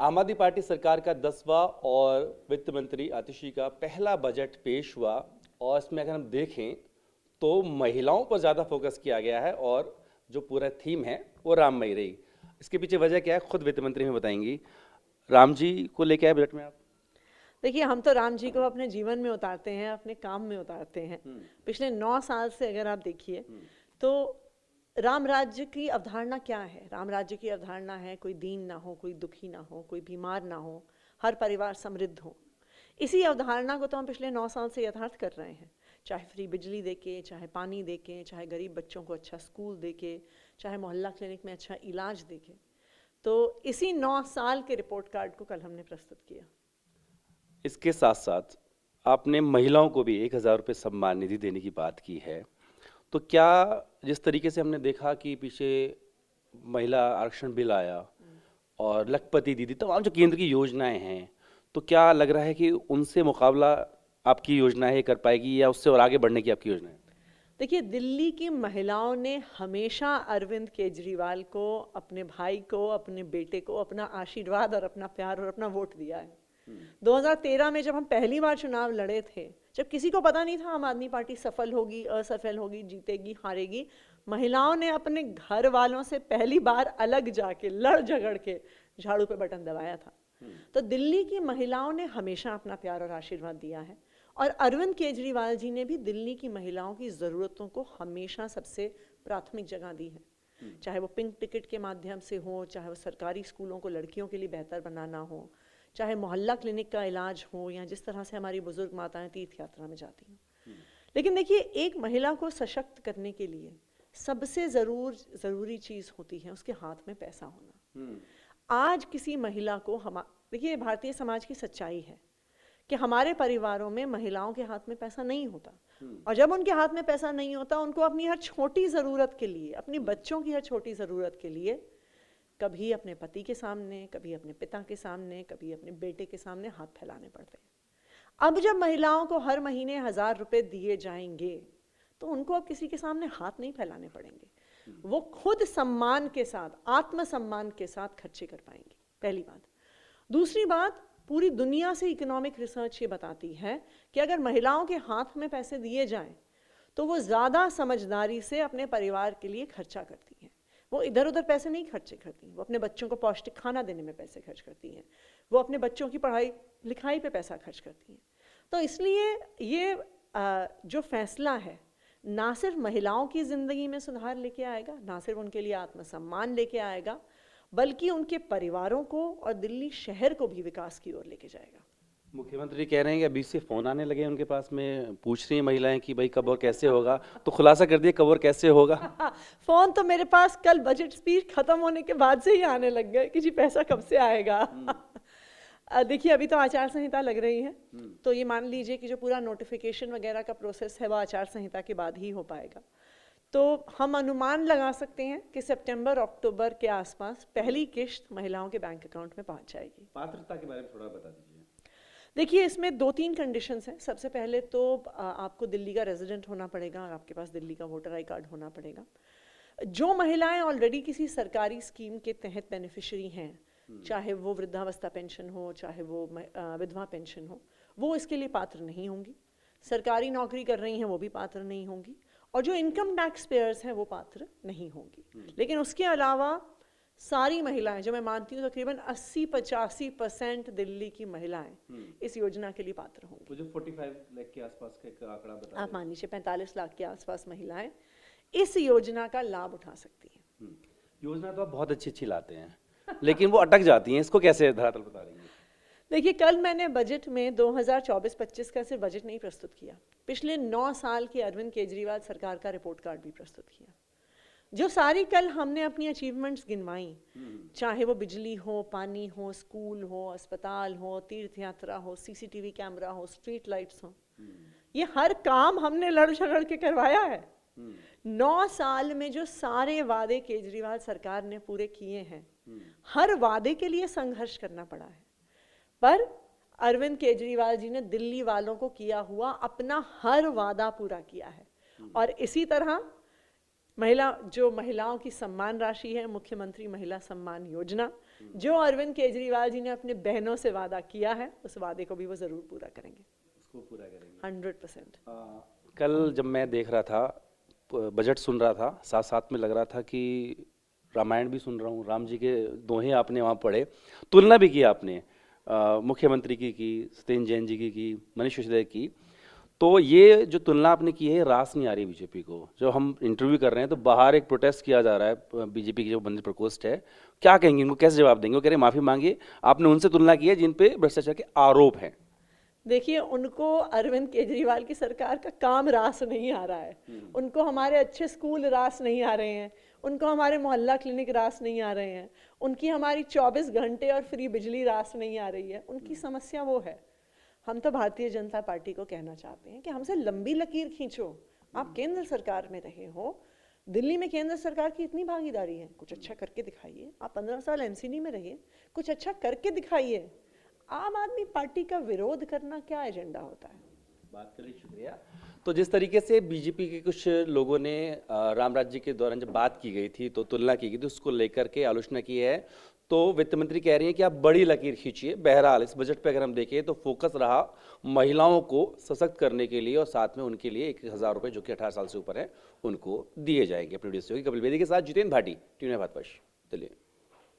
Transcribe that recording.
आम आदमी पार्टी सरकार का 10वां और वित्त मंत्री आतिशी का पहला बजट पेश हुआ और इसमें अगर हम देखें तो महिलाओं पर ज़्यादा फोकस किया गया है और जो पूरा थीम है वो राममयी रही। इसके पीछे वजह क्या है, खुद वित्त मंत्री हमें बताएंगी। राम जी को लेके आए बजट में आप? देखिए, हम तो राम जी को अपने जीवन में उतारते हैं, अपने काम में उतारते हैं। पिछले 9 साल से अगर आप देखिए तो राम राज्य की अवधारणा क्या है? राम राज्य की अवधारणा है कोई दीन ना हो, कोई दुखी ना हो, कोई बीमार ना हो, हर परिवार समृद्ध हो। इसी अवधारणा को तो हम पिछले 9 साल से यथार्थ कर रहे हैं, चाहे फ्री बिजली देके, चाहे पानी देके, चाहे गरीब बच्चों को अच्छा स्कूल देके, चाहे मोहल्ला क्लिनिक में अच्छा इलाज देके। तो इसी 9 साल के रिपोर्ट कार्ड को कल हमने प्रस्तुत किया। इसके साथ साथ आपने महिलाओं को भी 1,000 रुपये सम्मान निधि देने की बात की है। तो क्या जिस तरीके से हमने देखा कि पीछे महिला आरक्षण बिल आया और लखपति दीदी, तमाम जो केंद्र की योजनाएं हैं, तो क्या लग रहा है कि उनसे मुकाबला आपकी योजना है कर पाएगी या उससे और आगे बढ़ने की आपकी योजना है? देखिए, दिल्ली की महिलाओं ने हमेशा अरविंद केजरीवाल को, अपने भाई को, अपने बेटे को अपना आशीर्वाद और अपना प्यार और अपना वोट दिया है। 2013 में जब हम पहली बार चुनाव लड़े थे, जब किसी को पता नहीं था आम आदमी पार्टी सफल होगी, असफल होगी, जीतेगी, हारेगी, महिलाओं ने अपने घर वालों से पहली बार अलग जाके लड़ झगड़ के झाड़ू पे बटन दबाया था। तो दिल्ली की महिलाओं ने हमेशा अपना प्यार और आशीर्वाद दिया है और अरविंद केजरीवाल जी ने भी दिल्ली की महिलाओं की ज़रूरतों को हमेशा सबसे प्राथमिक जगह दी है। चाहे वो पिंक टिकट के माध्यम से हो, चाहे वो सरकारी स्कूलों को लड़कियों के लिए बेहतर बनाना हो, चाहे मोहल्ला क्लिनिक का इलाज हो, या जिस तरह से हमारी बुजुर्ग माताएं तीर्थ यात्रा में जाती हैं। लेकिन देखिए, एक महिला को सशक्त करने के लिए सबसे ज़रूरी चीज़ होती है उसके हाथ में पैसा होना। आज किसी महिला को देखिए, भारतीय समाज की सच्चाई है कि हमारे परिवारों में महिलाओं के हाथ में पैसा नहीं होता, और जब उनके हाथ में पैसा नहीं होता, उनको अपनी हर छोटी ज़रूरत के लिए, अपनी बच्चों की हर छोटी ज़रूरत के लिए कभी अपने पति के सामने, कभी अपने पिता के सामने, कभी अपने बेटे के सामने हाथ फैलाने पड़ते हैं। अब जब महिलाओं को हर महीने 1,000 रुपये दिए जाएंगे तो उनको अब किसी के सामने हाथ नहीं फैलाने पड़ेंगे। वो खुद सम्मान के साथ, आत्मसम्मान के साथ खर्चे कर पाएंगी, पहली बात। दूसरी बात, पूरी दुनिया से इकोनॉमिक रिसर्च ये बताती है कि अगर महिलाओं के हाथ में पैसे दिए जाएं तो वो ज़्यादा समझदारी से अपने परिवार के लिए खर्चा करती हैं। वो इधर उधर पैसे नहीं खर्चे करती, वो अपने बच्चों को पौष्टिक खाना देने में पैसे खर्च करती हैं, वो अपने बच्चों की पढ़ाई लिखाई पे पैसा खर्च करती हैं। तो इसलिए ये जो फैसला है ना सिर्फ महिलाओं की ज़िंदगी में सुधार लेके आएगा, ना सिर्फ उनके लिए आत्मसम्मान लेके आएगा, बल्कि उनके परिवारों को और दिल्ली शहर को भी विकास की ओर लेके जाएगा। मुख्यमंत्री कह रहे हैं कि अभी से फोन आने लगे उनके पास में, पूछ रही हैं महिलाएं कि भाई कब और कैसे होगा, तो खुलासा कर दिए कब और कैसे होगा। फोन तो मेरे पास कल बजट स्पीच खत्म होने के बाद से ही आने लग गए कि जी पैसा कब से आएगा। देखिए, अभी तो आचार संहिता लग रही है, तो ये मान लीजिए कि जो पूरा नोटिफिकेशन वगैरह का प्रोसेस है वो आचार संहिता के बाद ही हो पाएगा। तो हम अनुमान लगा सकते हैं कि सितंबर अक्टूबर के आसपास पहली किश्त महिलाओं के बैंक अकाउंट में पहुंच जाएगी। पात्रता के बारे में थोड़ा बता दीजिए। देखिए, इसमें 2-3 कंडीशंस हैं। सबसे पहले तो आपको दिल्ली का रेजिडेंट होना पड़ेगा और आपके पास दिल्ली का वोटर आई कार्ड होना पड़ेगा। जो महिलाएं ऑलरेडी किसी सरकारी स्कीम के तहत बेनिफिशियरी हैं, चाहे वो वृद्धावस्था पेंशन हो, चाहे वो विधवा पेंशन हो, वो इसके लिए पात्र नहीं होंगी। सरकारी नौकरी कर रही हैं वो भी पात्र नहीं होंगी, और जो इनकम टैक्स पेयर्स हैं वो पात्र नहीं होंगी। लेकिन उसके अलावा सारी महिलाएं, जो मैं मानती हूँ तकरीबन 80-85% दिल्ली की महिलाएं इस योजना के लिए पात्र होंगी। वो जो 45 लाख के आसपास का आंकड़ा बता, आप मान लीजिए 45 लाख के आसपास महिलाएं इस योजना का लाभ उठा सकती हैं। योजना तो आप बहुत अच्छी लाते हैं लेकिन वो अटक जाती हैं, इसको कैसे धरातल बता रही हैं? देखिए, कल मैंने बजट में 2024-25 का सिर्फ बजट नहीं प्रस्तुत किया, पिछले 9 साल के अरविंद केजरीवाल सरकार का रिपोर्ट कार्ड भी प्रस्तुत किया। जो सारी कल हमने अपनी अचीवमेंट्स गिनवाई, चाहे वो बिजली हो, पानी हो, स्कूल हो, अस्पताल हो, तीर्थ यात्रा हो, सीसीटीवी कैमरा हो, स्ट्रीट लाइट्स हो, ये हर काम हमने लड़ झगड़ के करवाया है। 9 साल में जो सारे वादे केजरीवाल सरकार ने पूरे किए हैं, हर वादे के लिए संघर्ष करना पड़ा है, पर अरविंद केजरीवाल जी ने दिल्ली वालों को किया हुआ अपना हर वादा पूरा किया है। और इसी तरह महिलाओं की सम्मान राशि है, मुख्यमंत्री महिला सम्मान योजना, जो अरविंद केजरीवाल जी ने अपने बहनों से वादा किया है उस वादे को भी वो ज़रूर पूरा करेंगे, उसको पूरा करेंगे। 100%। कल जब मैं देख रहा था, बजट सुन रहा था, साथ साथ में लग रहा था कि रामायण भी सुन रहा हूँ, राम जी के दोहे आपने वहाँ पढ़े, तुलना भी की आपने मुख्यमंत्री की सत्येंद्र जैन जी की मनीष सिसोदिया की। तो ये जो तुलना आपने की है, रास नहीं आ रही बीजेपी को। जो हम इंटरव्यू कर रहे हैं तो बाहर एक प्रोटेस्ट किया जा रहा है, बीजेपी की जो बंदी प्रकोष्ठ है, क्या कहेंगे इनको, कैसे जवाब देंगे? वो कह रहे माफी मांगिए, आपने उनसे तुलना की है जिन पे भ्रष्टाचार के आरोप हैं। देखिए, उनको अरविंद केजरीवाल की सरकार का काम रास नहीं आ रहा है, उनको हमारे अच्छे स्कूल रास नहीं आ रहे हैं, उनको हमारे मोहल्ला क्लिनिक रास नहीं आ रहे हैं, उनकी हमारी 24 घंटे और फ्री बिजली रास नहीं आ रही है। उनकी समस्या वो है। हम तो भारतीय जनता पार्टी को कहना चाहते हैं कि हमसे लंबी लकीर खींचो। आप केंद्र सरकार में रहे हो, दिल्ली में केंद्र सरकार की इतनी भागीदारी है, कुछ अच्छा करके दिखाइए। आप 15 साल एमसीडी में रहिए, कुछ अच्छा करके दिखाइए। आम आदमी पार्टी का विरोध करना क्या एजेंडा होता है? बात के लिए शुक्रिया। तो जिस तरीके से बीजेपी के कुछ लोगों ने राम राज्य के दौरान जब बात की गई थी तो तुलना की गई थी, उसको लेकर के आलोचना की है। तो वित्त मंत्री कह रही है कि आप बड़ी लकीर खींचिए। बहरहाल इस बजट पे अगर हम देखें तो फोकस रहा महिलाओं को सशक्त करने के लिए, और साथ में उनके लिए 1000 रुपये जो कि 18 साल से ऊपर है उनको दिए जाएंगे। अपनी वीडियो से होगी कपिल बेदी के साथ जितेंद्र भाटी, टीवी भारतवर्ष, दिल्ली।